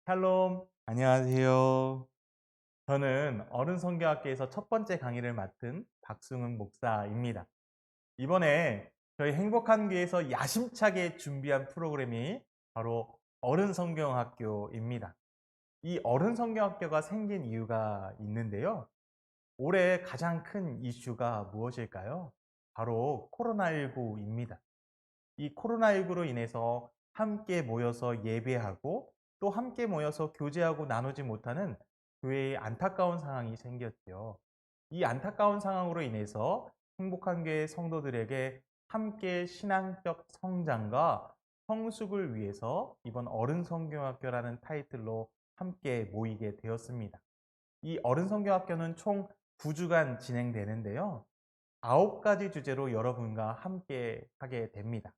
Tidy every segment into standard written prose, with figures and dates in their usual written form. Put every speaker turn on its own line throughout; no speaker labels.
샬롬, 안녕하세요. 저는 어른성경학교에서 첫 번째 강의를 맡은 박승훈 목사입니다. 이번에 저희 행복한 교회에서 야심차게 준비한 프로그램이 바로 어른성경학교입니다. 이 어른성경학교가 생긴 이유가 있는데요. 올해 가장 큰 이슈가 무엇일까요? 바로 코로나19입니다. 이 코로나19로 인해서 함께 모여서 예배하고 또 함께 모여서 교제하고 나누지 못하는 교회의 안타까운 상황이 생겼죠. 이 안타까운 상황으로 인해서 행복한 교회 성도들에게 함께 신앙적 성장과 성숙을 위해서 이번 어른성경학교라는 타이틀로 함께 모이게 되었습니다. 이 어른성경학교는 총 9주간 진행되는데요. 9가지 주제로 여러분과 함께 하게 됩니다.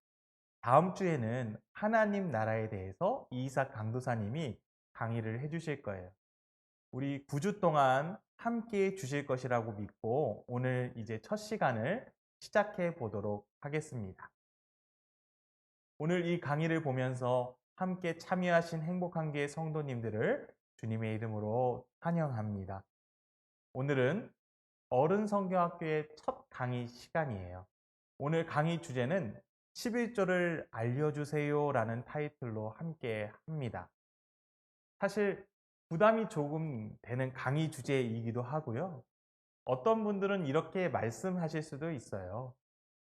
다음 주에는 하나님 나라에 대해서 이이삭 강도사님이 강의를 해주실 거예요. 우리 9주 동안 함께 주실 것이라고 믿고 오늘 이제 첫 시간을 시작해 보도록 하겠습니다. 오늘 이 강의를 보면서 함께 참여하신 행복한 교회 성도님들을 주님의 이름으로 환영합니다. 오늘은 어른성경학교의 첫 강의 시간이에요. 오늘 강의 주제는 11조를 알려주세요 라는 타이틀로 함께 합니다. 사실 부담이 조금 되는 강의 주제이기도 하고요. 어떤 분들은 이렇게 말씀하실 수도 있어요.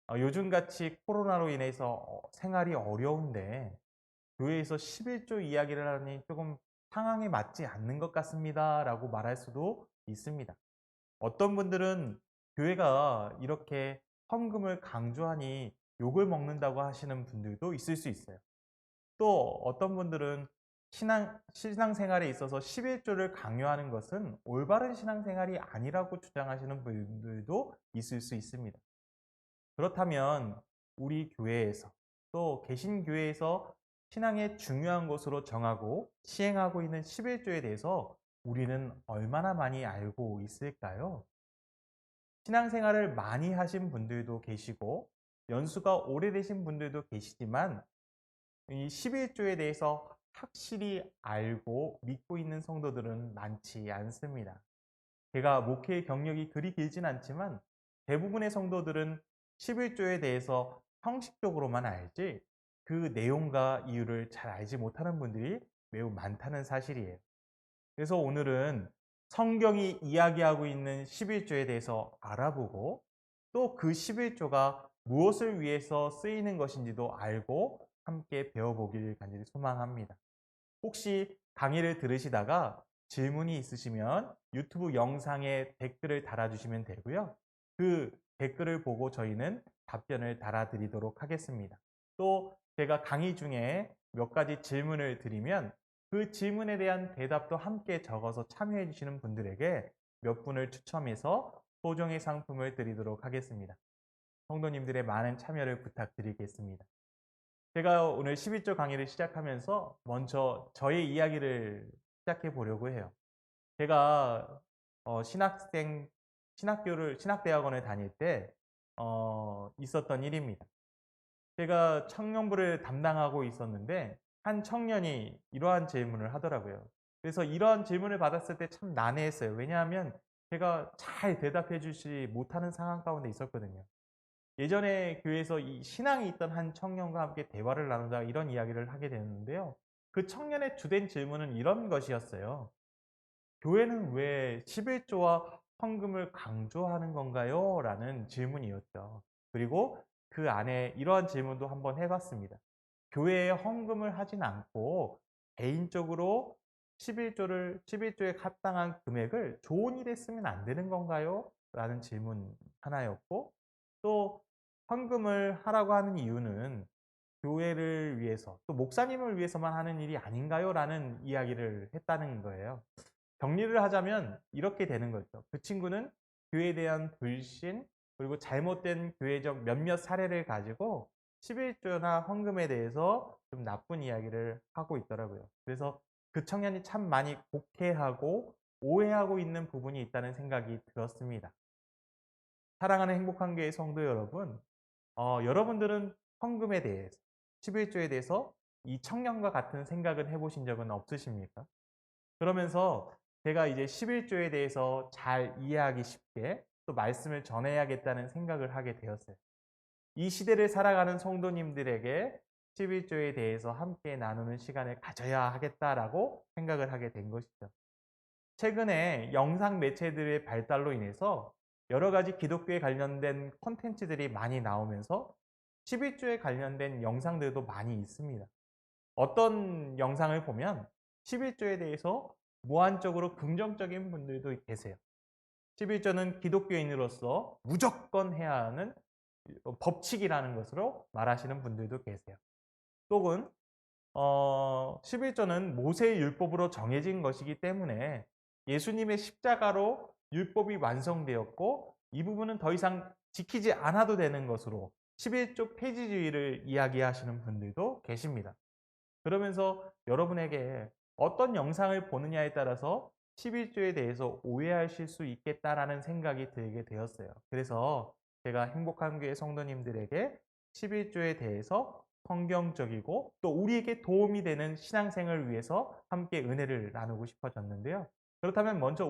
요즘같이 코로나로 인해서 생활이 어려운데 교회에서 11조 이야기를 하니 조금 상황에 맞지 않는 것 같습니다 라고 말할 수도 있습니다. 어떤 분들은 교회가 이렇게 헌금을 강조하니 욕을 먹는다고 하시는 분들도 있을 수 있어요. 또 어떤 분들은 신앙생활에 있어서 11조를 강요하는 것은 올바른 신앙생활이 아니라고 주장하시는 분들도 있을 수 있습니다. 그렇다면 우리 교회에서 또 개신교회에서 신앙의 중요한 것으로 정하고 시행하고 있는 11조에 대해서 우리는 얼마나 많이 알고 있을까요? 신앙생활을 많이 하신 분들도 계시고 연수가 오래되신 분들도 계시지만 이 11조에 대해서 확실히 알고 믿고 있는 성도들은 많지 않습니다. 제가 목회 경력이 그리 길진 않지만 대부분의 성도들은 11조에 대해서 형식적으로만 알지 그 내용과 이유를 잘 알지 못하는 분들이 매우 많다는 사실이에요. 그래서 오늘은 성경이 이야기하고 있는 11조에 대해서 알아보고 또 그 11조가 무엇을 위해서 쓰이는 것인지도 알고 함께 배워보길 간절히 소망합니다. 혹시 강의를 들으시다가 질문이 있으시면 유튜브 영상에 댓글을 달아주시면 되고요. 그 댓글을 보고 저희는 답변을 달아드리도록 하겠습니다. 또 제가 강의 중에 몇 가지 질문을 드리면 그 질문에 대한 대답도 함께 적어서 참여해 주시는 분들에게 몇 분을 추첨해서 소정의 상품을 드리도록 하겠습니다. 성도님들의 많은 참여를 부탁드리겠습니다. 제가 오늘 11조 강의를 시작하면서 먼저 저의 이야기를 시작해 보려고 해요. 제가 신학대학원을 다닐 때 있었던 일입니다. 제가 청년부를 담당하고 있었는데 한 청년이 이러한 질문을 하더라고요. 그래서 이러한 질문을 받았을 때 참 난해했어요. 왜냐하면 제가 잘 대답해 주지 못하는 상황 가운데 있었거든요. 예전에 교회에서 이 신앙이 있던 한 청년과 함께 대화를 나누다가 이런 이야기를 하게 되는데요. 그 청년의 주된 질문은 이런 것이었어요. 교회는 왜 11조와 헌금을 강조하는 건가요? 라는 질문이었죠. 그리고 그 안에 이러한 질문도 한번 해봤습니다. 교회에 헌금을 하진 않고 개인적으로 11조에 합당한 금액을 좋은 일에 쓰면 안 되는 건가요? 라는 질문 하나였고 또 헌금을 하라고 하는 이유는 교회를 위해서 또 목사님을 위해서만 하는 일이 아닌가요? 라는 이야기를 했다는 거예요. 정리를 하자면 이렇게 되는 거죠. 그 친구는 교회에 대한 불신 그리고 잘못된 교회적 몇몇 사례를 가지고 11조나 헌금에 대해서 좀 나쁜 이야기를 하고 있더라고요. 그래서 그 청년이 참 많이 곡해하고 오해하고 있는 부분이 있다는 생각이 들었습니다. 사랑하는 행복한 교회 성도 여러분, 여러분들은 헌금에 대해서 11조에 대해서 이 청년과 같은 생각은 해보신 적은 없으십니까? 그러면서 제가 이제 11조에 대해서 잘 이해하기 쉽게 또 말씀을 전해야겠다는 생각을 하게 되었어요. 이 시대를 살아가는 성도님들에게 11조에 대해서 함께 나누는 시간을 가져야 하겠다라고 생각을 하게 된 것이죠. 최근에 영상 매체들의 발달로 인해서 여러 가지 기독교에 관련된 콘텐츠들이 많이 나오면서 11조에 관련된 영상들도 많이 있습니다. 어떤 영상을 보면 11조에 대해서 무한적으로 긍정적인 분들도 계세요. 11조는 기독교인으로서 무조건 해야 하는 법칙이라는 것으로 말하시는 분들도 계세요. 또는 11조는 모세의 율법으로 정해진 것이기 때문에 예수님의 십자가로 율법이 완성되었고 이 부분은 더 이상 지키지 않아도 되는 것으로 11조 폐지주의를 이야기하시는 분들도 계십니다. 그러면서 여러분에게 어떤 영상을 보느냐에 따라서 11조에 대해서 오해하실 수 있겠다라는 생각이 들게 되었어요. 그래서 제가 행복한 교회 성도님들에게 11조에 대해서 성경적이고 또 우리에게 도움이 되는 신앙생활을 위해서 함께 은혜를 나누고 싶어졌는데요. 그렇다면 먼저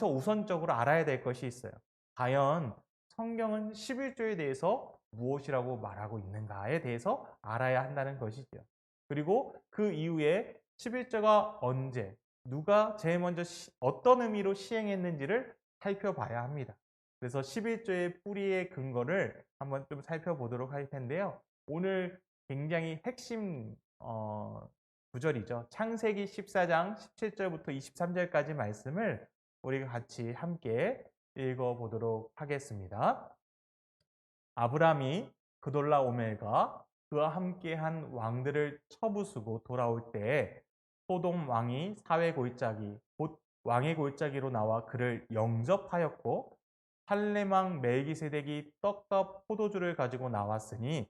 우선적으로 알아야 될 것이 있어요. 과연 성경은 11조에 대해서 무엇이라고 말하고 있는가에 대해서 알아야 한다는 것이죠. 그리고 그 이후에 11조가 언제, 누가 제일 먼저 어떤 의미로 시행했는지를 살펴봐야 합니다. 그래서 11조의 뿌리의 근거를 한번 좀 살펴보도록 할 텐데요. 오늘 굉장히 핵심 구절이죠. 창세기 14장 17절부터 23절까지 말씀을 우리가 같이 함께 읽어보도록 하겠습니다. 아브람이 그돌라오멜과 그와 함께한 왕들을 쳐부수고 돌아올 때에 소돔 왕이 사회 골짜기 곧 왕의 골짜기로 나와 그를 영접하였고 살렘 왕 멜기세덱이 떡과 포도주를 가지고 나왔으니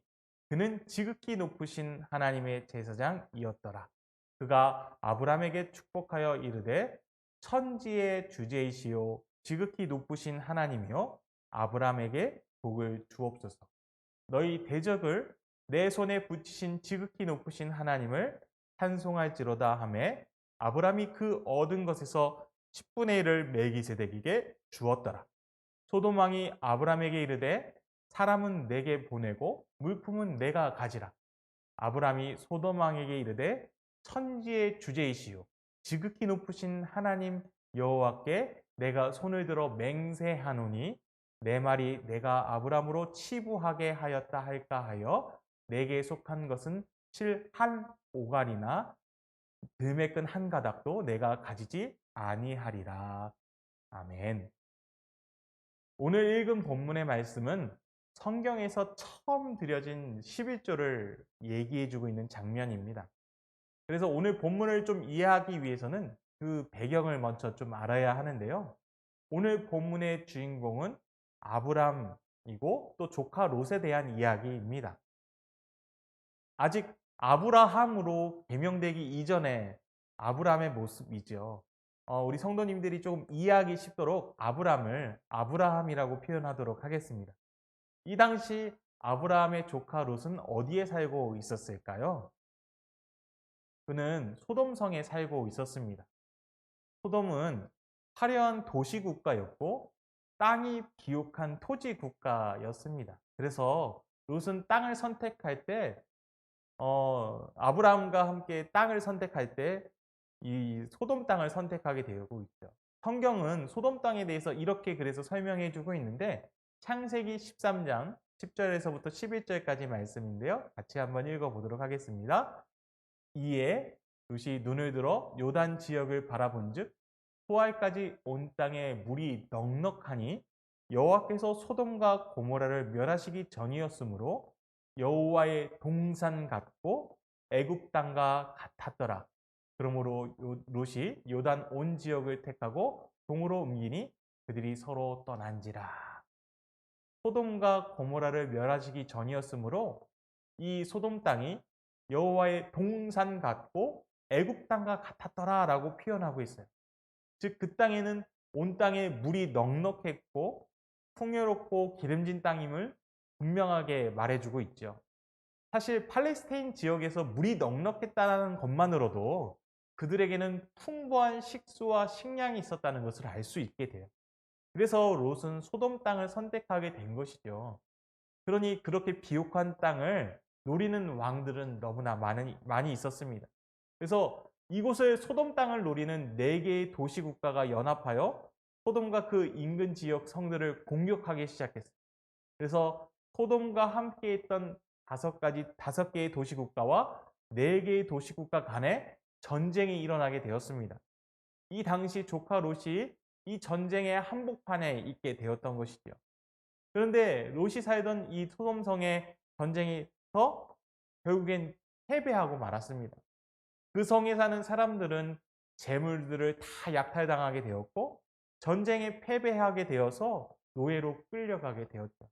그는 지극히 높으신 하나님의 제사장이었더라. 그가 아브람에게 축복하여 이르되 천지의 주제이시요 지극히 높으신 하나님이요 아브람에게 복을 주옵소서. 너희 대적을 내 손에 붙이신 지극히 높으신 하나님을 찬송할지로다 하매 아브람이 그 얻은 것에서 10분의 1을 멜기세덱에게 주었더라. 소돔 왕이 아브람에게 이르되 사람은 내게 보내고 물품은 내가 가지라. 아브람이 소돔 왕에게 이르되 천지의 주제이시요 지극히 높으신 하나님 여호와께 내가 손을 들어 맹세하노니 내 말이 내가 아브람으로 치부하게 하였다 할까 하여 내게 속한 것은 실 한 오갈이나 들매 끈 한 가닥도 내가 가지지 아니하리라. 아멘. 오늘 읽은 본문의 말씀은 성경에서 처음 드려진 11조를 얘기해주고 있는 장면입니다. 그래서 오늘 본문을 좀 이해하기 위해서는 그 배경을 먼저 좀 알아야 하는데요. 오늘 본문의 주인공은 아브람이고 또 조카 롯에 대한 이야기입니다. 아직 아브라함으로 개명되기 이전에 아브람의 모습이죠. 우리 성도님들이 조금 이해하기 쉽도록 아브람을 아브라함이라고 표현하도록 하겠습니다. 이 당시 아브라함의 조카 롯은 어디에 살고 있었을까요? 그는 소돔성에 살고 있었습니다. 소돔은 화려한 도시국가였고 땅이 비옥한 토지국가였습니다. 그래서 롯은 땅을 선택할 때 아브라함과 함께 땅을 선택할 때 이 소돔 땅을 선택하게 되고 있죠. 성경은 소돔 땅에 대해서 이렇게 그래서 설명해 주고 있는데 창세기 13장 10절에서부터 11절까지 말씀인데요. 같이 한번 읽어보도록 하겠습니다. 이에 롯이 눈을 들어 요단 지역을 바라본즉 포알까지 온 땅에 물이 넉넉하니 여호와께서 소돔과 고모라를 멸하시기 전이었으므로 여호와의 동산 같고 애굽 땅과 같았더라. 그러므로 롯이 요단 온 지역을 택하고 동으로 옮기니 그들이 서로 떠난지라. 소돔과 고모라를 멸하시기 전이었으므로 이 소돔 땅이 여호와의 동산 같고 애굽 땅과 같았더라라고 표현하고 있어요. 즉 그 땅에는 온 땅에 물이 넉넉했고 풍요롭고 기름진 땅임을 분명하게 말해주고 있죠. 사실 팔레스타인 지역에서 물이 넉넉했다는 것만으로도 그들에게는 풍부한 식수와 식량이 있었다는 것을 알 수 있게 돼요. 그래서 롯은 소돔 땅을 선택하게 된 것이죠. 그러니 그렇게 비옥한 땅을 노리는 왕들은 너무나 많이 있었습니다. 그래서 이곳을 소돔 땅을 노리는 4개의 도시 국가가 연합하여 소돔과 그 인근 지역 성들을 공격하기 시작했어요. 그래서 소돔과 함께 했던 5개의 도시 국가와 4개의 도시 국가 간에 전쟁이 일어나게 되었습니다. 이 당시 조카 롯이 이 전쟁의 한복판에 있게 되었던 것이죠. 그런데 롯이 살던 이 소돔성의 전쟁에서 결국엔 패배하고 말았습니다. 그 성에 사는 사람들은 재물들을 다 약탈당하게 되었고 전쟁에 패배하게 되어서 노예로 끌려가게 되었죠.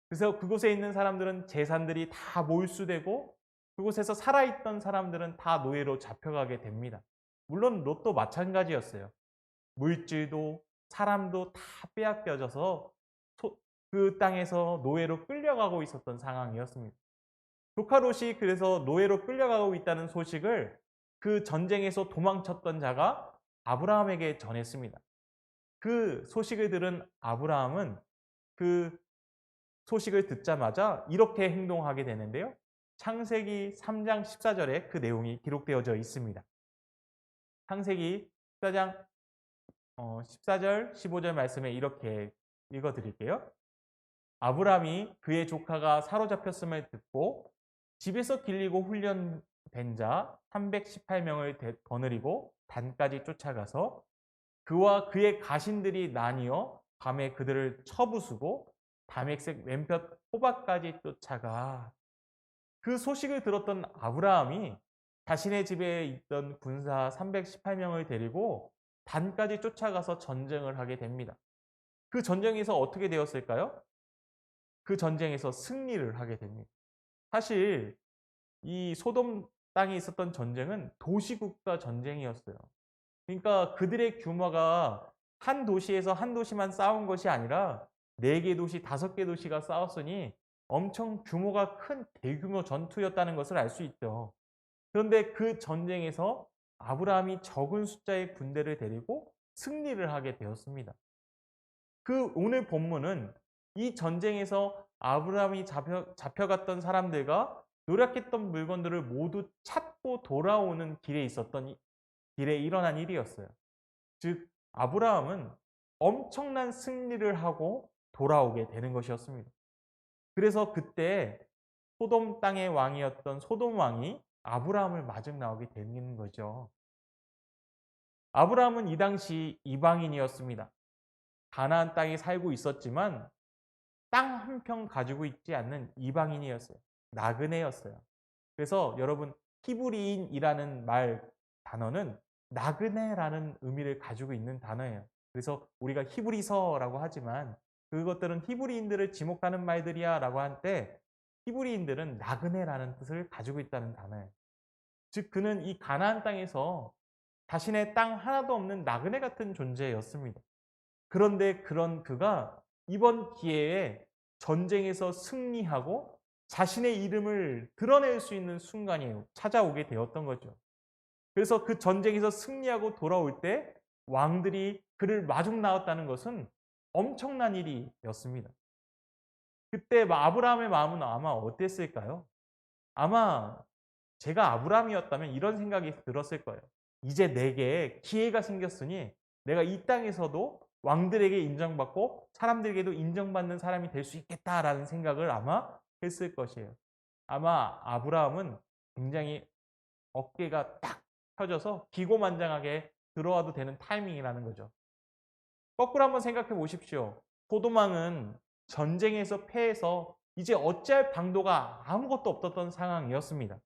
그래서 그곳에 있는 사람들은 재산들이 다 몰수되고 그곳에서 살아있던 사람들은 다 노예로 잡혀가게 됩니다. 물론 롯도 마찬가지였어요. 물질도 사람도 다 빼앗겨져서 그 땅에서 노예로 끌려가고 있었던 상황이었습니다. 조카 롯이 그래서 노예로 끌려가고 있다는 소식을 그 전쟁에서 도망쳤던 자가 아브라함에게 전했습니다. 그 소식을 들은 아브라함은 그 소식을 듣자마자 이렇게 행동하게 되는데요. 창세기 3장 14절에 그 내용이 기록되어져 있습니다. 창세기 14장 14절, 15절 말씀에 이렇게 읽어드릴게요. 아브라함이 그의 조카가 사로잡혔음을 듣고 집에서 길리고 훈련된 자 318명을 거느리고 단까지 쫓아가서 그와 그의 가신들이 나뉘어 밤에 그들을 쳐부수고 다맥색 왼볕 호박까지 쫓아가. 그 소식을 들었던 아브라함이 자신의 집에 있던 군사 318명을 데리고 단까지 쫓아가서 전쟁을 하게 됩니다. 그 전쟁에서 어떻게 되었을까요? 그 전쟁에서 승리를 하게 됩니다. 사실 이 소돔 땅에 있었던 전쟁은 도시국가 전쟁이었어요. 그러니까 그들의 규모가 한 도시에서 한 도시만 싸운 것이 아니라 4개 도시, 5개 도시가 싸웠으니 엄청 규모가 큰 대규모 전투였다는 것을 알 수 있죠. 그런데 그 전쟁에서 아브라함이 적은 숫자의 군대를 데리고 승리를 하게 되었습니다. 그 오늘 본문은 이 전쟁에서 아브라함이 잡혀갔던 사람들과 노력했던 물건들을 모두 찾고 돌아오는 길에 일어난 일이었어요. 즉 아브라함은 엄청난 승리를 하고 돌아오게 되는 것이었습니다. 그래서 그때 소돔 땅의 왕이었던 소돔 왕이 아브라함을 마중 나오게 되는 거죠. 아브라함은 이 당시 이방인이었습니다. 가나안 땅에 살고 있었지만 땅 한 평 가지고 있지 않는 이방인이었어요. 나그네였어요. 그래서 여러분 히브리인이라는 단어는 나그네라는 의미를 가지고 있는 단어예요. 그래서 우리가 히브리서라고 하지만 그것들은 히브리인들을 지목하는 말들이야 라고 할 때 히브리인들은 나그네라는 뜻을 가지고 있다는 단어예요. 즉 그는 이 가나안 땅에서 자신의 땅 하나도 없는 나그네 같은 존재였습니다. 그런데 그런 그가 이번 기회에 전쟁에서 승리하고 자신의 이름을 드러낼 수 있는 순간이 찾아오게 되었던 거죠. 그래서 그 전쟁에서 승리하고 돌아올 때 왕들이 그를 마중 나왔다는 것은 엄청난 일이었습니다. 그때 아브라함의 마음은 아마 어땠을까요? 아마 제가 아브라함이었다면 이런 생각이 들었을 거예요. 이제 내게 기회가 생겼으니 내가 이 땅에서도 왕들에게 인정받고 사람들에게도 인정받는 사람이 될 수 있겠다라는 생각을 아마 했을 것이에요. 아마 아브라함은 굉장히 어깨가 딱 펴져서 기고만장하게 들어와도 되는 타이밍이라는 거죠. 거꾸로 한번 생각해 보십시오. 소돔왕은 전쟁에서 패해서 이제 어찌할 방도가 아무것도 없었던 상황이었습니다.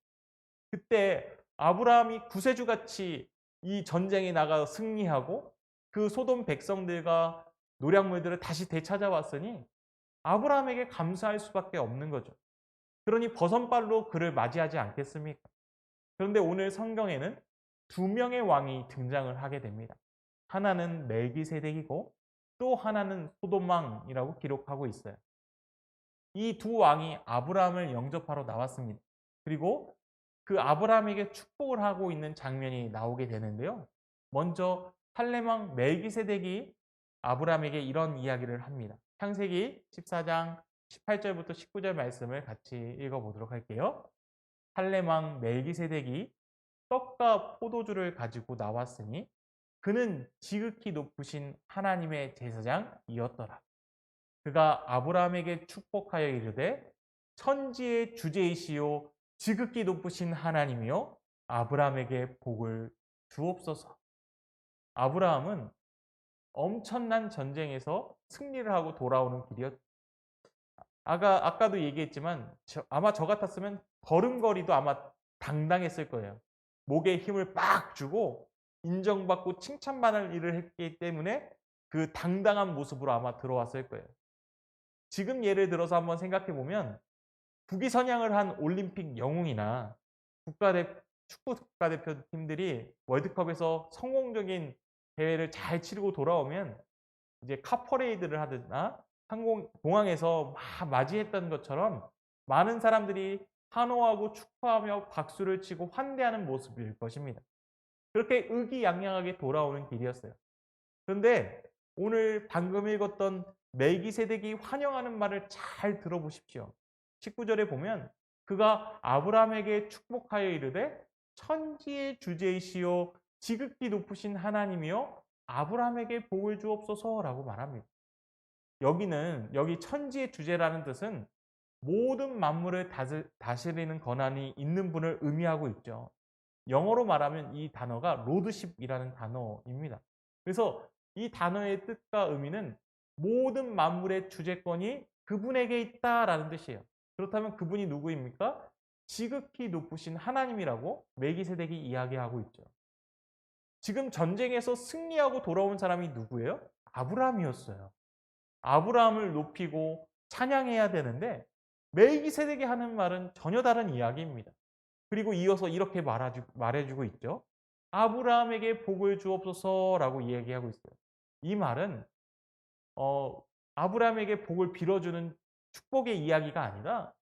그때 아브라함이 구세주같이 이 전쟁에 나가 승리하고 그 소돔 백성들과 노략물들을 다시 되찾아왔으니 아브라함에게 감사할 수밖에 없는 거죠. 그러니 버선발로 그를 맞이하지 않겠습니까? 그런데 오늘 성경에는 2명의 왕이 등장을 하게 됩니다. 하나는 멜기세덱이고 또 하나는 소돔 왕이라고 기록하고 있어요. 이 두 왕이 아브라함을 영접하러 나왔습니다. 그리고 그 아브라함에게 축복을 하고 있는 장면이 나오게 되는데요. 먼저 살렘 왕 멜기세덱이 아브라함에게 이런 이야기를 합니다. 창세기 14장 18절부터 19절 말씀을 같이 읽어보도록 할게요. 살렘 왕 멜기세덱이 떡과 포도주를 가지고 나왔으니 그는 지극히 높으신 하나님의 제사장이었더라. 그가 아브라함에게 축복하여 이르되 천지의 주제이시요 지극히 높으신 하나님이요 아브라함에게 복을 주옵소서. 아브라함은 엄청난 전쟁에서 승리를 하고 돌아오는 길이었죠. 아까도 얘기했지만 아마 저 같았으면 걸음걸이도 아마 당당했을 거예요. 목에 힘을 빡 주고 인정받고 칭찬받을 일을 했기 때문에 그 당당한 모습으로 아마 들어왔을 거예요. 지금 예를 들어서 한번 생각해 보면 국위 선양을 한 올림픽 영웅이나 축구 국가대표팀들이 월드컵에서 성공적인 대회를 잘 치르고 돌아오면 이제 카퍼레이드를 하거나 공항에서 막 맞이했던 것처럼 많은 사람들이 환호하고 축하하며 박수를 치고 환대하는 모습일 것입니다. 그렇게 의기양양하게 돌아오는 길이었어요. 그런데 오늘 방금 읽었던 멜기세덱이 환영하는 말을 잘 들어보십시오. 19절에 보면 그가 아브라함에게 축복하여 이르되 천지의 주제이시요 지극히 높으신 하나님이요 아브라함에게 복을 주옵소서라고 말합니다. 여기 천지의 주제라는 뜻은 모든 만물을 다스리는 권한이 있는 분을 의미하고 있죠. 영어로 말하면 이 단어가 로드십이라는 단어입니다. 그래서 이 단어의 뜻과 의미는 모든 만물의 주재권이 그분에게 있다라는 뜻이에요. 그렇다면 그분이 누구입니까? 지극히 높으신 하나님이라고 멜기세덱이 이야기하고 있죠. 지금 전쟁에서 승리하고 돌아온 사람이 누구예요? 아브라함이었어요. 아브라함을 높이고 찬양해야 되는데 멜기세덱이 하는 말은 전혀 다른 이야기입니다. 그리고 이어서 이렇게 말해주고 있죠. 아브라함에게 복을 주옵소서라고 이야기하고 있어요. 이 말은 아브라함에게 복을 빌어주는 축복의 이야기가 아니라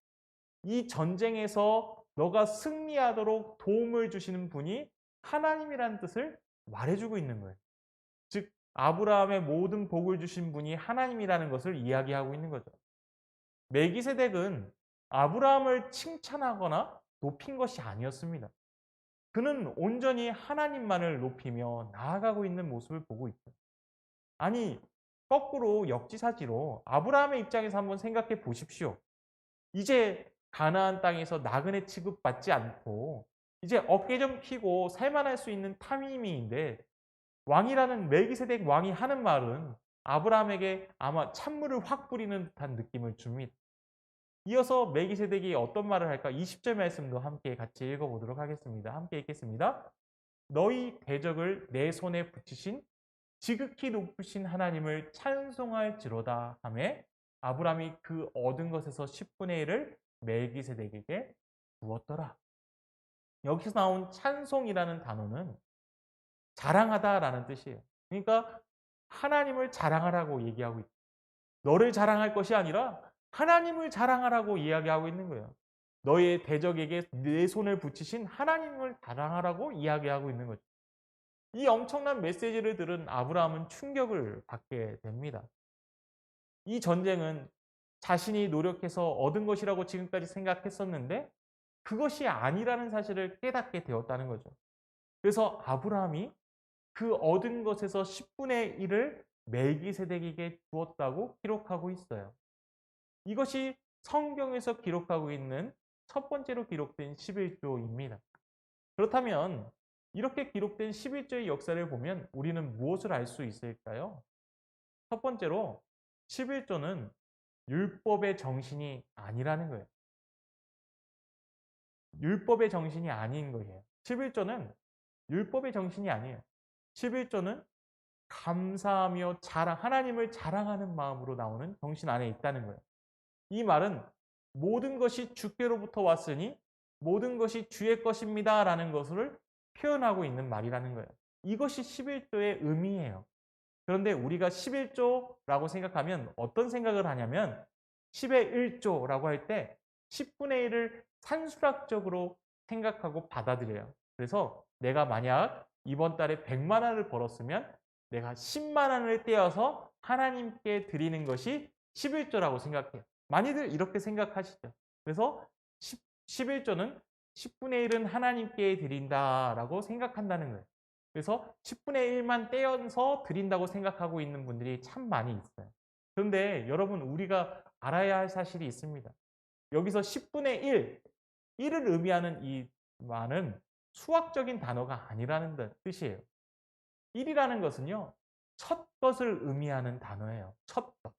이 전쟁에서 너가 승리하도록 도움을 주시는 분이 하나님이라는 뜻을 말해주고 있는 거예요. 즉 아브라함의 모든 복을 주신 분이 하나님이라는 것을 이야기하고 있는 거죠. 멜기세덱은 아브라함을 칭찬하거나 높인 것이 아니었습니다. 그는 온전히 하나님만을 높이며 나아가고 있는 모습을 보고 있죠. 아니, 거꾸로 역지사지로 아브라함의 입장에서 한번 생각해 보십시오. 이제 가나안 땅에서 나그네 취급받지 않고 이제 어깨 좀 피고 살만할 수 있는 타이밍인데 왕이라는 멜기세덱 왕이 하는 말은 아브라함에게 아마 찬물을 확 뿌리는 듯한 느낌을 줍니다. 이어서 멜기세덱이 어떤 말을 할까? 20절 말씀도 함께 같이 읽어보도록 하겠습니다. 함께 읽겠습니다. 너희 대적을 내 손에 붙이신 지극히 높으신 하나님을 찬송할지로다 하매 아브라함이 그 얻은 것에서 10분의 1을 멜기세덱에게 주었더라. 여기서 나온 찬송이라는 단어는 자랑하다라는 뜻이에요. 그러니까 하나님을 자랑하라고 얘기하고 있다. 너를 자랑할 것이 아니라 하나님을 자랑하라고 이야기하고 있는 거예요. 너의 대적에게 내 손을 붙이신 하나님을 자랑하라고 이야기하고 있는 거죠. 이 엄청난 메시지를 들은 아브라함은 충격을 받게 됩니다. 이 전쟁은 자신이 노력해서 얻은 것이라고 지금까지 생각했었는데 그것이 아니라는 사실을 깨닫게 되었다는 거죠. 그래서 아브라함이 그 얻은 것에서 10분의 1을 멜기세덱에게 주었다고 기록하고 있어요. 이것이 성경에서 기록하고 있는 첫 번째로 기록된 11조입니다. 그렇다면 이렇게 기록된 11조의 역사를 보면 우리는 무엇을 알 수 있을까요? 첫 번째로 11조는 율법의 정신이 아니라는 거예요. 율법의 정신이 아닌 거예요. 11조는 율법의 정신이 아니에요. 11조는 감사하며 하나님을 자랑하는 마음으로 나오는 정신 안에 있다는 거예요. 이 말은 모든 것이 주께로부터 왔으니 모든 것이 주의 것입니다 라는 것을 표현하고 있는 말이라는 거예요. 이것이 11조의 의미예요. 그런데 우리가 11조라고 생각하면 어떤 생각을 하냐면 10의 1조라고 할 때 10분의 1을 산술학적으로 생각하고 받아들여요. 그래서 내가 만약 이번 달에 100만 원을 벌었으면 내가 10만 원을 떼어서 하나님께 드리는 것이 11조라고 생각해요. 많이들 이렇게 생각하시죠. 그래서 11조는 10분의 1은 하나님께 드린다라고 생각한다는 거예요. 그래서 10분의 1만 떼어서 드린다고 생각하고 있는 분들이 참 많이 있어요. 그런데 여러분 우리가 알아야 할 사실이 있습니다. 여기서 10분의 1, 1을 의미하는 이 말은 수학적인 단어가 아니라는 뜻이에요. 1이라는 것은요. 첫 것을 의미하는 단어예요. 첫 것.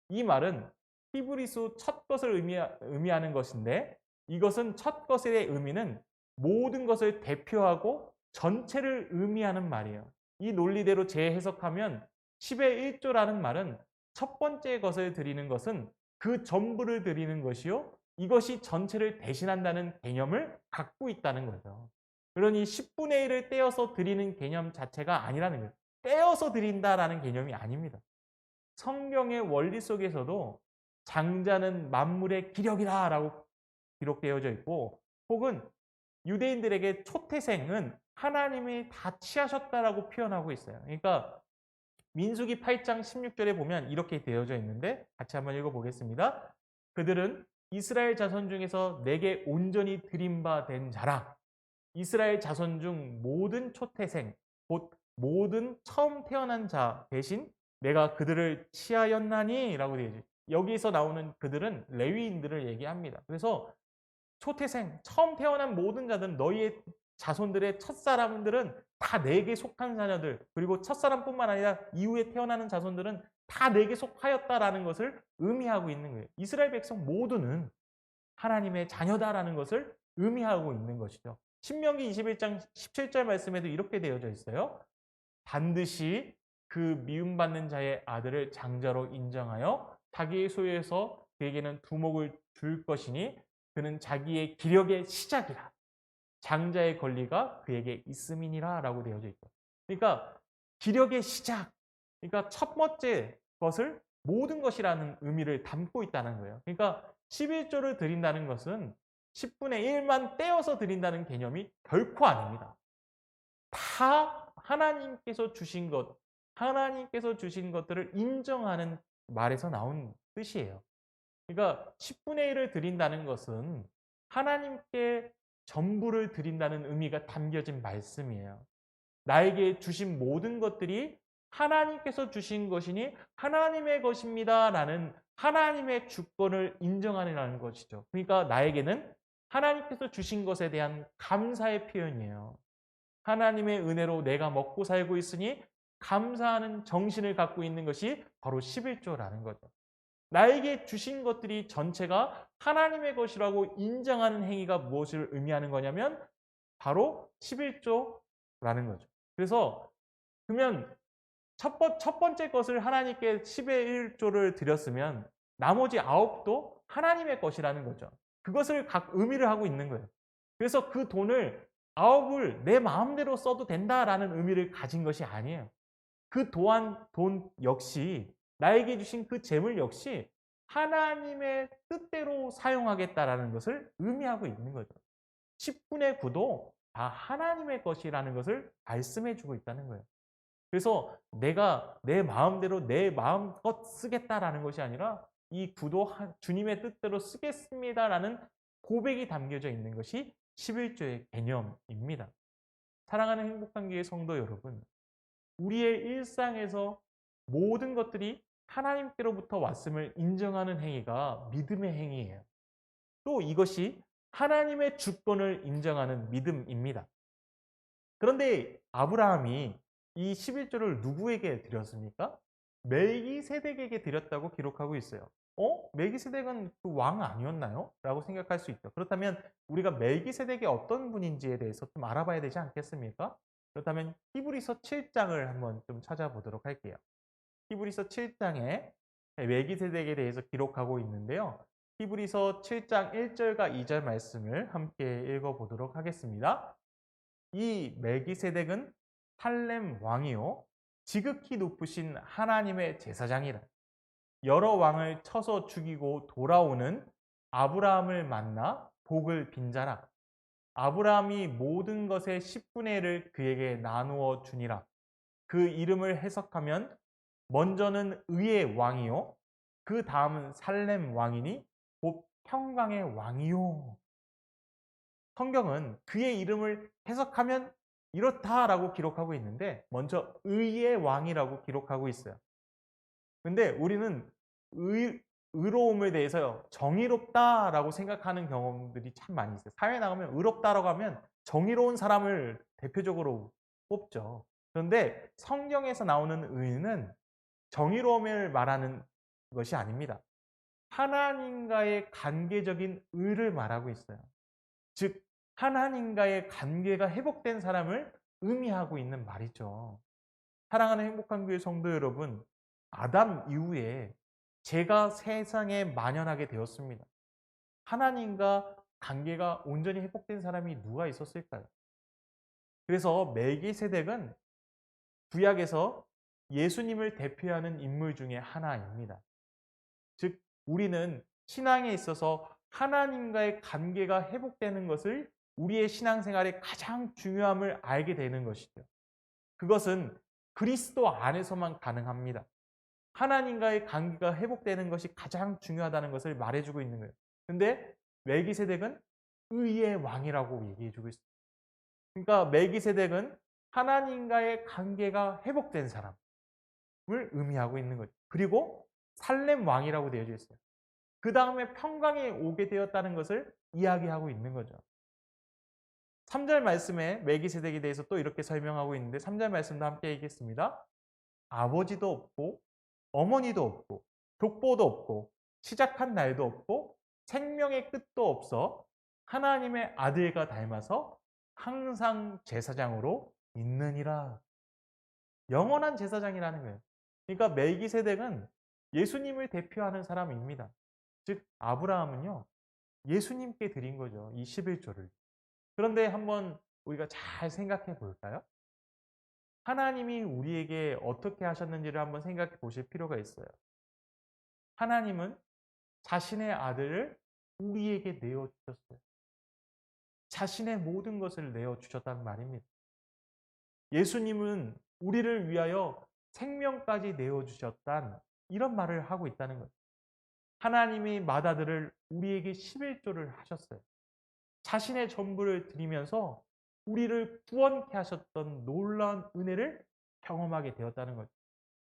이 말은 히브리수 첫 것을 의미하는 것인데 이것은 첫 것의 의미는 모든 것을 대표하고 전체를 의미하는 말이에요. 이 논리대로 재해석하면 10의 1조라는 말은 첫 번째 것을 드리는 것은 그 전부를 드리는 것이요. 이것이 전체를 대신한다는 개념을 갖고 있다는 거죠. 그러니 10분의 1을 떼어서 드리는 개념 자체가 아니라는 거예요. 떼어서 드린다라는 개념이 아닙니다. 성경의 원리 속에서도 장자는 만물의 기력이다 라고 기록되어져 있고 혹은 유대인들에게 초태생은 하나님이 다 취하셨다라고 표현하고 있어요. 그러니까 민수기 8장 16절에 보면 이렇게 되어져 있는데 같이 한번 읽어보겠습니다. 그들은 이스라엘 자손 중에서 내게 온전히 드림받은 자라. 이스라엘 자손 중 모든 초태생 곧 모든 처음 태어난 자 대신 내가 그들을 취하였나니 라고 되어 있어요. 여기서 나오는 그들은 레위인들을 얘기합니다. 그래서 초태생 처음 태어난 모든 자들은 너희의 자손들의 첫사람들은 다 내게 속한 자녀들 그리고 첫사람뿐만 아니라 이후에 태어나는 자손들은 다 내게 속하였다라는 것을 의미하고 있는 거예요. 이스라엘 백성 모두는 하나님의 자녀다라는 것을 의미하고 있는 것이죠. 신명기 21장 17절 말씀에도 이렇게 되어져 있어요. 반드시 그 미움받는 자의 아들을 장자로 인정하여 자기의 소유에서 그에게는 두목을 줄 것이니 그는 자기의 기력의 시작이라. 장자의 권리가 그에게 있음이니라 라고 되어져 있죠. 그러니까 기력의 시작, 그러니까 첫 번째 것을 모든 것이라는 의미를 담고 있다는 거예요. 그러니까 11조를 드린다는 것은 10분의 1만 떼어서 드린다는 개념이 결코 아닙니다. 다 하나님께서 주신 것, 하나님께서 주신 것들을 인정하는 말에서 나온 뜻이에요. 그러니까 10분의 1을 드린다는 것은 하나님께 전부를 드린다는 의미가 담겨진 말씀이에요. 나에게 주신 모든 것들이 하나님께서 주신 것이니 하나님의 것입니다. 라는 하나님의 주권을 인정하는 것이죠. 그러니까 나에게는 하나님께서 주신 것에 대한 감사의 표현이에요. 하나님의 은혜로 내가 먹고 살고 있으니 감사하는 정신을 갖고 있는 것이 바로 11조라는 거죠. 나에게 주신 것들이 전체가 하나님의 것이라고 인정하는 행위가 무엇을 의미하는 거냐면 바로 11조라는 거죠. 그래서 그러면 첫 번째 것을 하나님께 10의 1조를 드렸으면 나머지 9도 하나님의 것이라는 거죠. 그것을 각 의미를 하고 있는 거예요. 그래서 그 돈을 9을 내 마음대로 써도 된다라는 의미를 가진 것이 아니에요. 그 또한 돈 역시 나에게 주신 그 재물 역시 하나님의 뜻대로 사용하겠다라는 것을 의미하고 있는 거죠. 10분의 9도 다 하나님의 것이라는 것을 말씀해 주고 있다는 거예요. 그래서 내가 내 마음대로 내 마음껏 쓰겠다라는 것이 아니라 이 9도 주님의 뜻대로 쓰겠습니다라는 고백이 담겨져 있는 것이 11조의 개념입니다. 사랑하는 행복한 교회 성도 여러분, 우리의 일상에서 모든 것들이 하나님께로부터 왔음을 인정하는 행위가 믿음의 행위예요. 또 이것이 하나님의 주권을 인정하는 믿음입니다. 그런데 아브라함이 이 11조를 누구에게 드렸습니까? 멜기세덱에게 드렸다고 기록하고 있어요. 멜기세덱은 그 왕 아니었나요? 라고 생각할 수 있죠. 그렇다면 우리가 멜기세덱이 어떤 분인지에 대해서 좀 알아봐야 되지 않겠습니까? 그렇다면 히브리서 7장을 한번 좀 찾아보도록 할게요. 히브리서 7장에 멜기세덱에 대해서 기록하고 있는데요. 히브리서 7장 1절과 2절 말씀을 함께 읽어보도록 하겠습니다. 이 멜기세덱은 살렘 왕이요 지극히 높으신 하나님의 제사장이라. 여러 왕을 쳐서 죽이고 돌아오는 아브라함을 만나 복을 빈자라. 아브라함이 모든 것의 10분의 1을 그에게 나누어 주니라. 그 이름을 해석하면 먼저는 의의 왕이요 그 다음은 살렘 왕이니 곧 평강의 왕이요. 성경은 그의 이름을 해석하면 이렇다라고 기록하고 있는데 먼저 의의 왕이라고 기록하고 있어요. 근데 우리는 의로움에 대해서 정의롭다라고 생각하는 경험들이 참 많이 있어요. 사회에 나가면 의롭다라고 하면 정의로운 사람을 대표적으로 뽑죠. 그런데 성경에서 나오는 의는 정의로움을 말하는 것이 아닙니다. 하나님과의 관계적인 의를 말하고 있어요. 즉 하나님과의 관계가 회복된 사람을 의미하고 있는 말이죠. 사랑하는 행복한 교회 성도 여러분, 아담 이후에 죄가 세상에 만연하게 되었습니다. 하나님과 관계가 온전히 회복된 사람이 누가 있었을까요? 그래서 멜기세덱은 구약에서 예수님을 대표하는 인물 중에 하나입니다. 즉 우리는 신앙에 있어서 하나님과의 관계가 회복되는 것을 우리의 신앙생활의 가장 중요함을 알게 되는 것이죠. 그것은 그리스도 안에서만 가능합니다. 하나님과의 관계가 회복되는 것이 가장 중요하다는 것을 말해주고 있는 거예요. 근데 멜기세덱은 의의 왕이라고 얘기해주고 있어요. 그러니까 멜기세덱은 하나님과의 관계가 회복된 사람을 의미하고 있는 거죠. 그리고 살렘 왕이라고 되어져 있어요. 그 다음에 평강에 오게 되었다는 것을 이야기하고 있는 거죠. 3절 말씀에 멜기세덱에 대해서 또 이렇게 설명하고 있는데 3절 말씀도 함께 읽겠습니다. 아버지도 없고 어머니도 없고 족보도 없고 시작한 날도 없고 생명의 끝도 없어 하나님의 아들과 닮아서 항상 제사장으로 있느니라. 영원한 제사장이라는 거예요. 그러니까 멜기세덱은 예수님을 대표하는 사람입니다. 즉 아브라함은요 예수님께 드린 거죠. 이 11조를. 그런데 한번 우리가 잘 생각해 볼까요? 하나님이 우리에게 어떻게 하셨는지를 한번 생각해 보실 필요가 있어요. 하나님은 자신의 아들을 우리에게 내어주셨어요. 자신의 모든 것을 내어주셨단 말입니다. 예수님은 우리를 위하여 생명까지 내어주셨단 이런 말을 하고 있다는 거예요. 하나님이 맏아들을 우리에게 11조를 하셨어요. 자신의 전부를 드리면서 우리를 구원케 하셨던 놀라운 은혜를 경험하게 되었다는 거죠.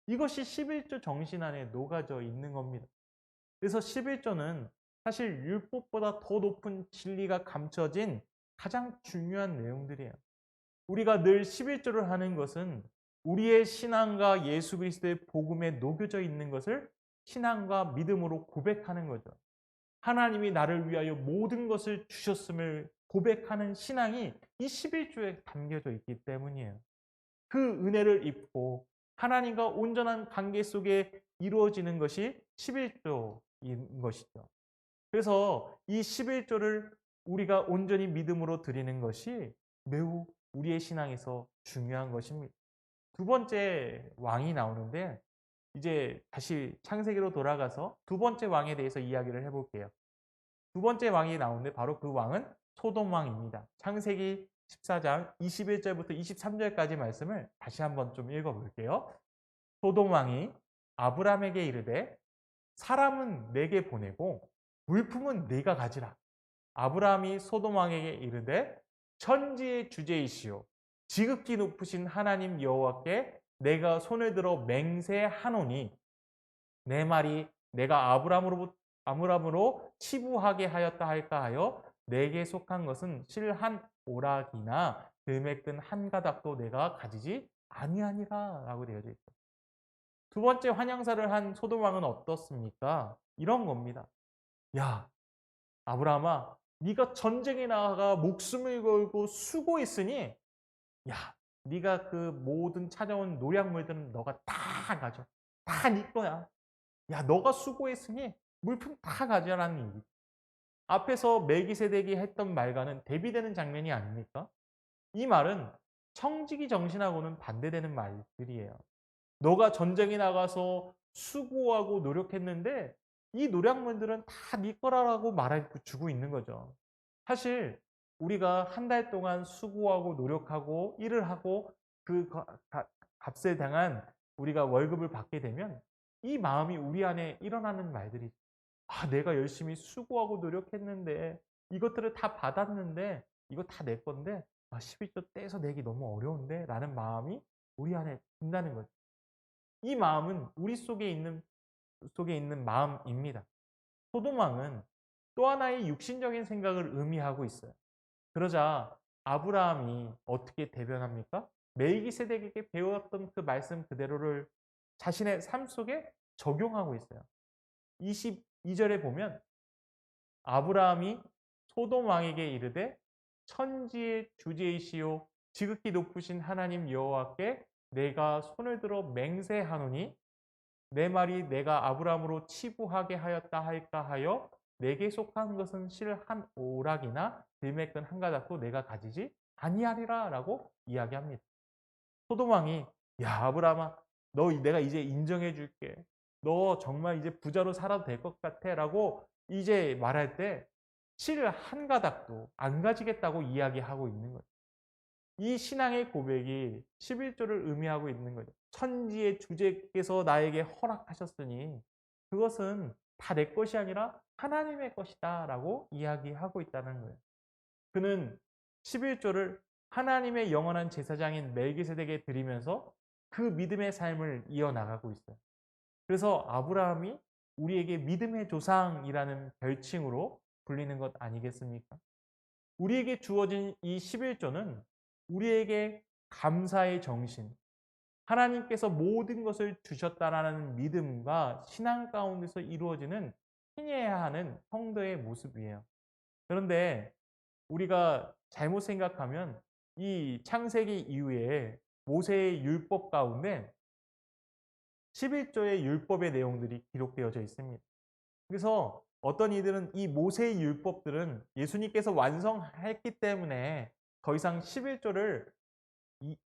이것이 11조 정신 안에 녹아져 있는 겁니다. 그래서 11조는 사실 율법보다 더 높은 진리가 감춰진 가장 중요한 내용들이에요. 우리가 늘 11조를 하는 것은 우리의 신앙과 예수 그리스도의 복음에 녹여져 있는 것을 신앙과 믿음으로 고백하는 거죠. 하나님이 나를 위하여 모든 것을 주셨음을 고백하는 신앙이 이 11조에 담겨져 있기 때문이에요. 그 은혜를 입고 하나님과 온전한 관계 속에 이루어지는 것이 11조인 것이죠. 그래서 이 11조를 우리가 온전히 믿음으로 드리는 것이 매우 우리의 신앙에서 중요한 것입니다. 두 번째 왕이 나오는데 이제 다시 창세기로 돌아가서 두 번째 왕에 대해서 이야기를 해볼게요. 두 번째 왕이 나오는데 바로 그 왕은 소돔 왕입니다. 창세기 14장 21절부터 23절까지 말씀을 다시 한번 좀 읽어볼게요. 소돔 왕이 아브람에게 이르되 사람은 내게 보내고 물품은 네가 가지라. 아브라함이 소돔 왕에게 이르되 천지의 주제이시오 지극히 높으신 하나님 여호와께 내가 손을 들어 맹세하노니 내 말이 내가 아브라함으로 치부하게 하였다 할까 하여 내게 속한 것은 실 한 오락이나 들매 끈 한 가닥도 내가 가지지 아니하니라 라고 되어져 있어요. 두 번째 환영사를 한 소돔 왕은 어떻습니까? 이런 겁니다. 야 아브라함아 네가 전쟁에 나가 목숨을 걸고 수고했으니 야 네가 그 모든 찾아온 노략물들은 너가 다 가져. 다 네 거야. 야 너가 수고했으니 물품 다 가져라는 얘기. 앞에서 멜기세덱이 했던 말과는 대비되는 장면이 아닙니까? 이 말은 청지기 정신하고는 반대되는 말들이에요. 너가 전쟁에 나가서 수고하고 노력했는데 이 노력물들은 다 네 거라고 말해 주고 있는 거죠. 사실 우리가 한 달 동안 수고하고 노력하고 일을 하고 그 값을 당한 우리가 월급을 받게 되면 이 마음이 우리 안에 일어나는 말들이 아, 내가 열심히 수고하고 노력했는데 이것들을 다 받았는데 이거 다 내 건데 11조 떼서 내기 너무 어려운데 라는 마음이 우리 안에 든다는 거죠. 이 마음은 우리 속에 있는 마음입니다. 소돔왕은 또 하나의 육신적인 생각을 의미하고 있어요. 그러자 아브라함이 어떻게 대변합니까? 멜기세덱에게 배웠던 그 말씀 그대로를 자신의 삶 속에 적용하고 있어요. 22절에 보면 아브라함이 소돔 왕에게 이르되 천지의 주제이시오 지극히 높으신 하나님 여호와께 내가 손을 들어 맹세하노니 내 말이 내가 아브라함으로 치부하게 하였다 할까 하여 내게 속한 것은 실 한 오락이나 들매끈 한 가닥도 내가 가지지 아니하리라 라고 이야기합니다. 소돔 왕이 야 아브라함아 너 내가 이제 인정해 줄게. 너 정말 이제 부자로 살아도 될 것 같아 라고 이제 말할 때 실 한 가닥도 안 가지겠다고 이야기하고 있는 거예요. 이 신앙의 고백이 11조를 의미하고 있는 거죠. 천지의 주제께서 나에게 허락하셨으니 그것은 다 내 것이 아니라 하나님의 것이다 라고 이야기하고 있다는 거예요. 그는 11조를 하나님의 영원한 제사장인 멜기세덱에 드리면서 그 믿음의 삶을 이어나가고 있어요. 그래서 아브라함이 우리에게 믿음의 조상이라는 별칭으로 불리는 것 아니겠습니까? 우리에게 주어진 이 11조는 우리에게 감사의 정신, 하나님께서 모든 것을 주셨다라는 믿음과 신앙 가운데서 이루어지는 행해야 하는 성도의 모습이에요. 그런데 우리가 잘못 생각하면 이 창세기 이후에 모세의 율법 가운데 11조의 율법의 내용들이 기록되어져 있습니다. 그래서 어떤 이들은 이 모세의 율법들은 예수님께서 완성했기 때문에 더 이상 11조를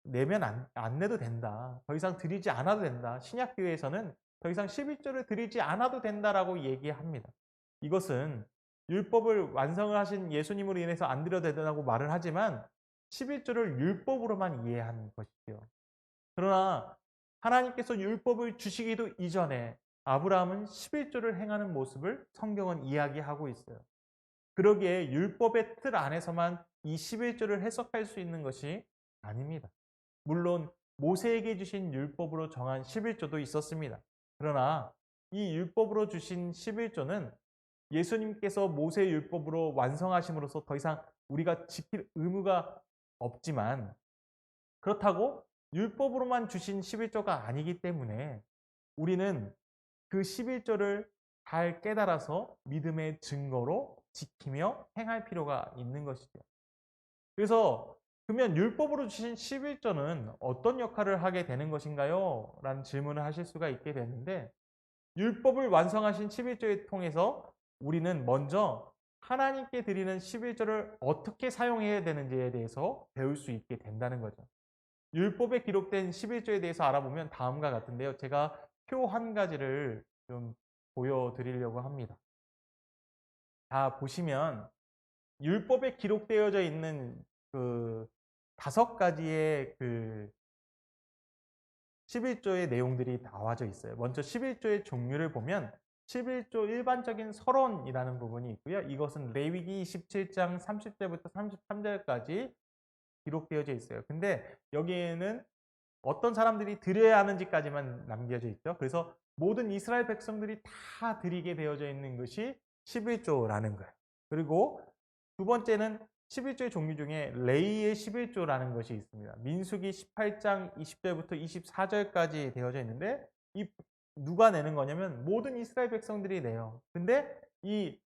내면 안 내도 된다. 더 이상 드리지 않아도 된다. 신약교회에서는 더 이상 11조를 드리지 않아도 된다라고 얘기합니다. 이것은 율법을 완성을 하신 예수님으로 인해서 안 드려도 된다고 말을 하지만 11조를 율법으로만 이해한 것이죠. 그러나 하나님께서 율법을 주시기도 이전에 아브라함은 11조를 행하는 모습을 성경은 이야기하고 있어요. 그러기에 율법의 틀 안에서만 이 11조를 해석할 수 있는 것이 아닙니다. 물론 모세에게 주신 율법으로 정한 11조도 있었습니다. 그러나 이 율법으로 주신 11조는 예수님께서 모세 율법으로 완성하심으로써 더 이상 우리가 지킬 의무가 없지만 그렇다고 율법으로만 주신 11조가 아니기 때문에 우리는 그 11조를 잘 깨달아서 믿음의 증거로 지키며 행할 필요가 있는 것이죠. 그래서 그러면 율법으로 주신 11조는 어떤 역할을 하게 되는 것인가요? 라는 질문을 하실 수가 있게 되는데 율법을 완성하신 11조를 통해서 우리는 먼저 하나님께 드리는 11조를 어떻게 사용해야 되는지에 대해서 배울 수 있게 된다는 거죠. 율법에 기록된 11조에 대해서 알아보면 다음과 같은데요. 제가 표 한 가지를 좀 보여드리려고 합니다. 자, 보시면 율법에 기록되어져 있는 그 5가지의 그 11조의 내용들이 나와져 있어요. 먼저 11조의 종류를 보면 11조 일반적인 서론이라는 부분이 있고요. 이것은 레위기 27장 30절부터 33절까지 기록되어져 있어요. 근데 여기에는 어떤 사람들이 드려야 하는지까지만 남겨져 있죠. 그래서 모든 이스라엘 백성들이 다 드리게 되어져 있는 것이 11조라는 거예요. 그리고 두 번째는 11조의 종류 중에 레위의 11조라는 것이 있습니다. 민수기 18장 20절부터 24절까지 되어져 있는데 이 누가 내는 거냐면 모든 이스라엘 백성들이 내요. 근데 이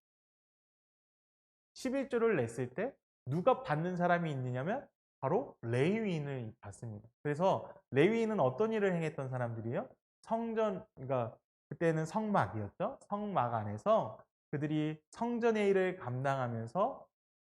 11조를 냈을 때 누가 받는 사람이 있느냐면 바로 레위인을 받습니다. 그래서 레위인은 어떤 일을 행했던 사람들이에요? 그러니까 그때는 성막이었죠. 성막 안에서 그들이 성전의 일을 감당하면서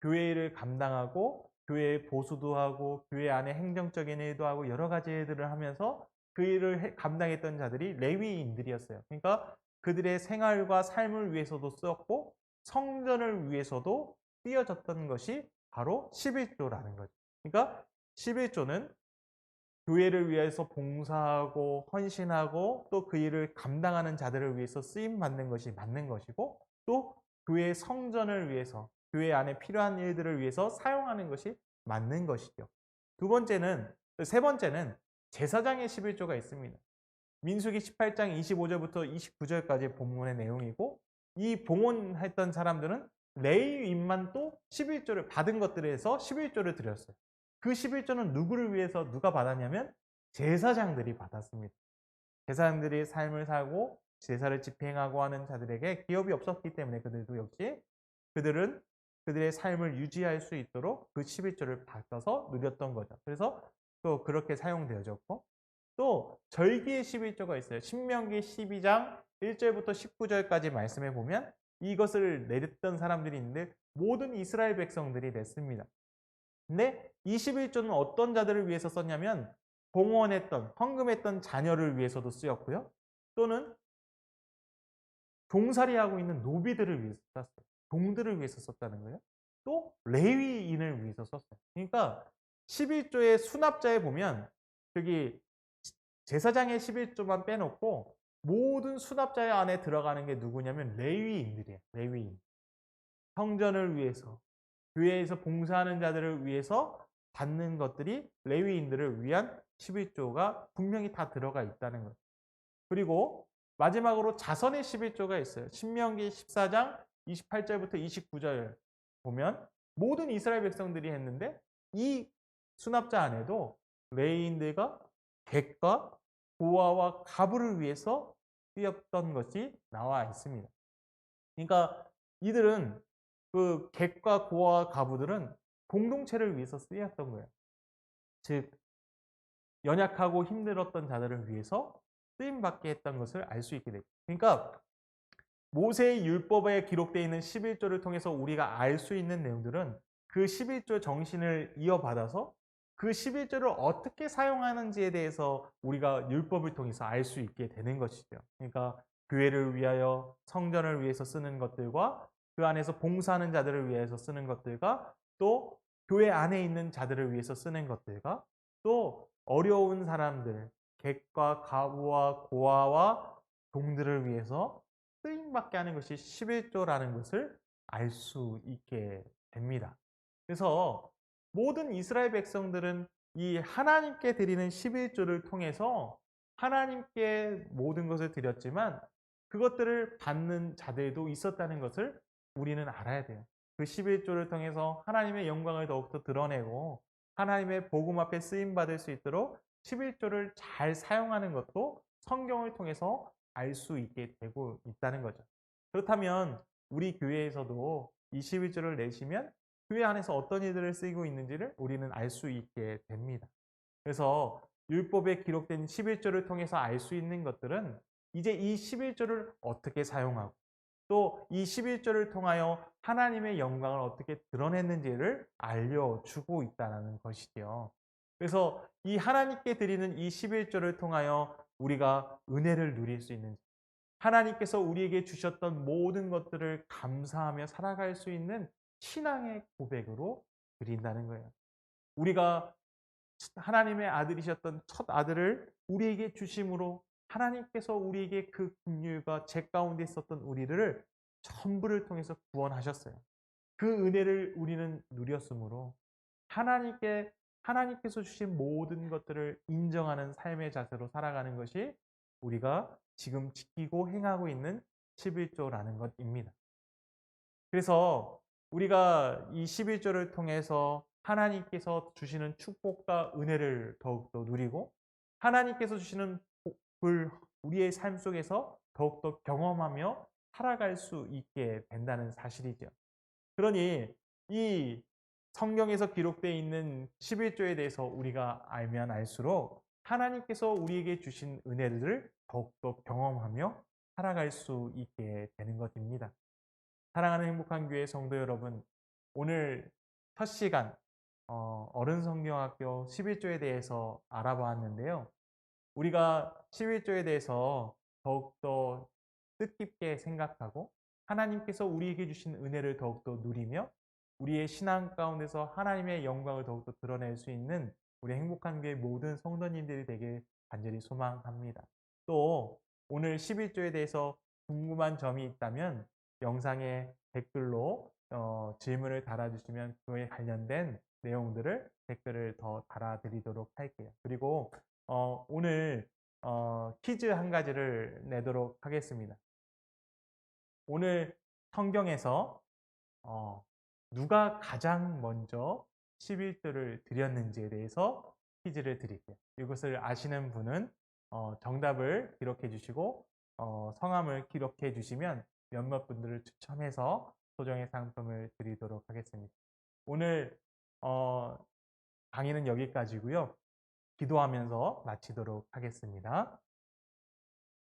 교회 일을 감당하고 교회 보수도 하고 교회 안에 행정적인 일도 하고 여러 가지 일들을 하면서 그 일을 감당했던 자들이 레위인들이었어요. 그러니까 그들의 생활과 삶을 위해서도 쓰였고 성전을 위해서도 쓰여졌던 것이 바로 11조라는 거죠. 그러니까 11조는 교회를 위해서 봉사하고 헌신하고 또 그 일을 감당하는 자들을 위해서 쓰임 받는 것이 맞는 것이고 또 교회의 성전을 위해서 교회 안에 필요한 일들을 위해서 사용하는 것이 맞는 것이죠. 세 번째는 제사장의 11조가 있습니다. 민수기 18장 25절부터 29절까지 본문의 내용이고 이 봉헌했던 사람들은 레위인만 또 11조를 받은 것들에서 11조를 드렸어요. 그 11조는 누구를 위해서 누가 받았냐면 제사장들이 받았습니다. 제사장들이 삶을 살고 제사를 집행하고 하는 자들에게 기업이 없었기 때문에 그들도 역시 그들은 그들의 삶을 유지할 수 있도록 그 11조를 받아서 누렸던 거죠. 그래서 또 그렇게 사용되어졌고 또 절기의 11조가 있어요. 신명기 12장 1절부터 19절까지 말씀해 보면 이것을 내렸던 사람들이 있는데 모든 이스라엘 백성들이 냈습니다. 근데 21조는 어떤 자들을 위해서 썼냐면 봉헌했던, 헌금했던 자녀를 위해서도 쓰였고요. 또는 종살이하고 있는 노비들을 위해서 썼어요. 종들을 위해서 썼다는 거예요. 또 레위인을 위해서 썼어요. 그러니까 11조의 수납자에 보면 여기 제사장의 11조만 빼놓고 모든 수납자의 안에 들어가는 게 누구냐면 레위인들이에요. 레위인. 성전을 위해서 교회에서 봉사하는 자들을 위해서 받는 것들이 레위인들을 위한 11조가 분명히 다 들어가 있다는 거예요. 그리고 마지막으로 자선의 11조가 있어요. 신명기 14장 28절부터 29절 보면 모든 이스라엘 백성들이 했는데 이 수납자 안에도 레위인들과 객과 고아와 가부를 위해서 쓰였던 것이 나와 있습니다. 그러니까 이들은 그 객과 고아와 가부들은 공동체를 위해서 쓰였던 거예요. 즉 연약하고 힘들었던 자들을 위해서 쓰임받게 했던 것을 알 수 있게 됩니다. 그러니까 모세의 율법에 기록되어 있는 11조를 통해서 우리가 알 수 있는 내용들은 그 11조 정신을 이어받아서 그 11조를 어떻게 사용하는지에 대해서 우리가 율법을 통해서 알 수 있게 되는 것이죠. 그러니까 교회를 위하여 성전을 위해서 쓰는 것들과 그 안에서 봉사하는 자들을 위해서 쓰는 것들과 또 교회 안에 있는 자들을 위해서 쓰는 것들과 또 어려운 사람들, 객과 가부와 고아와 종들을 위해서 쓰임받게 하는 것이 11조라는 것을 알 수 있게 됩니다. 그래서 모든 이스라엘 백성들은 이 하나님께 드리는 11조를 통해서 하나님께 모든 것을 드렸지만 그것들을 받는 자들도 있었다는 것을 우리는 알아야 돼요. 그 11조를 통해서 하나님의 영광을 더욱더 드러내고 하나님의 복음 앞에 쓰임 받을 수 있도록 11조를 잘 사용하는 것도 성경을 통해서 알 수 있게 되고 있다는 거죠. 그렇다면 우리 교회에서도 이 11조를 내시면 교회 안에서 어떤 일들을 쓰이고 있는지를 우리는 알 수 있게 됩니다. 그래서 율법에 기록된 11조를 통해서 알 수 있는 것들은 이제 이 11조를 어떻게 사용하고 또 이 11조를 통하여 하나님의 영광을 어떻게 드러냈는지를 알려주고 있다는 것이죠. 그래서 이 하나님께 드리는 이 11조를 통하여 우리가 은혜를 누릴 수 있는 하나님께서 우리에게 주셨던 모든 것들을 감사하며 살아갈 수 있는 신앙의 고백으로 드린다는 거예요. 우리가 하나님의 아들이셨던 첫 아들을 우리에게 주심으로 하나님께서 우리에게 그 긍휼과 제 가운데 있었던 우리를 전부를 통해서 구원하셨어요. 그 은혜를 우리는 누렸으므로 하나님께서 주신 모든 것들을 인정하는 삶의 자세로 살아가는 것이 우리가 지금 지키고 행하고 있는 11조라는 것입니다. 그래서 우리가 이 11조를 통해서 하나님께서 주시는 축복과 은혜를 더욱더 누리고 하나님께서 주시는 복을 우리의 삶 속에서 더욱더 경험하며 살아갈 수 있게 된다는 사실이죠. 그러니 이 성경에서 기록되어 있는 11조에 대해서 우리가 알면 알수록 하나님께서 우리에게 주신 은혜를 더욱더 경험하며 살아갈 수 있게 되는 것입니다. 사랑하는 행복한 교회 성도 여러분, 오늘 첫 시간 어른 성경학교 11조에 대해서 알아보았는데요. 우리가 11조에 대해서 더욱더 뜻깊게 생각하고 하나님께서 우리에게 주신 은혜를 더욱더 누리며 우리의 신앙 가운데서 하나님의 영광을 더욱더 드러낼 수 있는 우리 행복한 교회 모든 성도님들이 되길 간절히 소망합니다. 또 오늘 11조에 대해서 궁금한 점이 있다면 영상에 댓글로 질문을 달아주시면 그에 관련된 내용들을 댓글을 더 달아드리도록 할게요. 그리고 오늘 퀴즈 한 가지를 내도록 하겠습니다. 오늘 성경에서 누가 가장 먼저 11조를 드렸는지에 대해서 퀴즈를 드릴게요. 이것을 아시는 분은 정답을 기록해 주시고 성함을 기록해 주시면 몇몇 분들을 추첨해서 소정의 상품을 드리도록 하겠습니다. 오늘 강의는 여기까지고요. 기도하면서 마치도록 하겠습니다.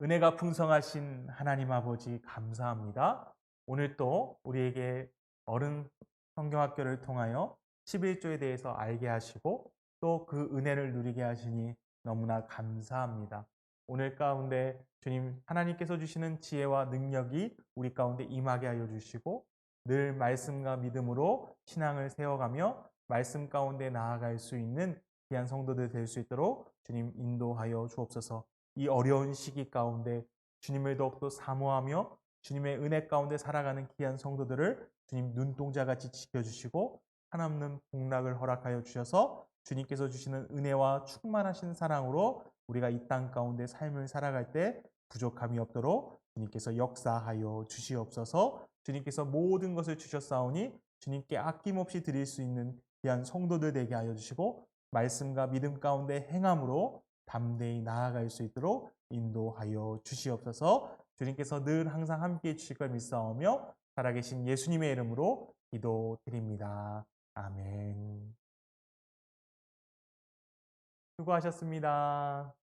은혜가 풍성하신 하나님 아버지 감사합니다. 오늘 또 우리에게 어른 성경학교를 통하여 11조에 대해서 알게 하시고 또 그 은혜를 누리게 하시니 너무나 감사합니다. 오늘 가운데 주님 하나님께서 주시는 지혜와 능력이 우리 가운데 임하게 하여 주시고 늘 말씀과 믿음으로 신앙을 세워가며 말씀 가운데 나아갈 수 있는 귀한 성도들 될 수 있도록 주님 인도하여 주옵소서. 이 어려운 시기 가운데 주님을 더욱더 사모하며 주님의 은혜 가운데 살아가는 귀한 성도들을 주님 눈동자같이 지켜주시고 한없는 복락을 허락하여 주셔서 주님께서 주시는 은혜와 충만하신 사랑으로 우리가 이 땅 가운데 삶을 살아갈 때 부족함이 없도록 주님께서 역사하여 주시옵소서. 주님께서 모든 것을 주셨사오니 주님께 아낌없이 드릴 수 있는 귀한 성도들 되게 하여 주시고 말씀과 믿음 가운데 행함으로 담대히 나아갈 수 있도록 인도하여 주시옵소서. 주님께서 늘 항상 함께해 주실 걸 믿사오며 살아계신 예수님의 이름으로 기도드립니다. 아멘. 수고하셨습니다.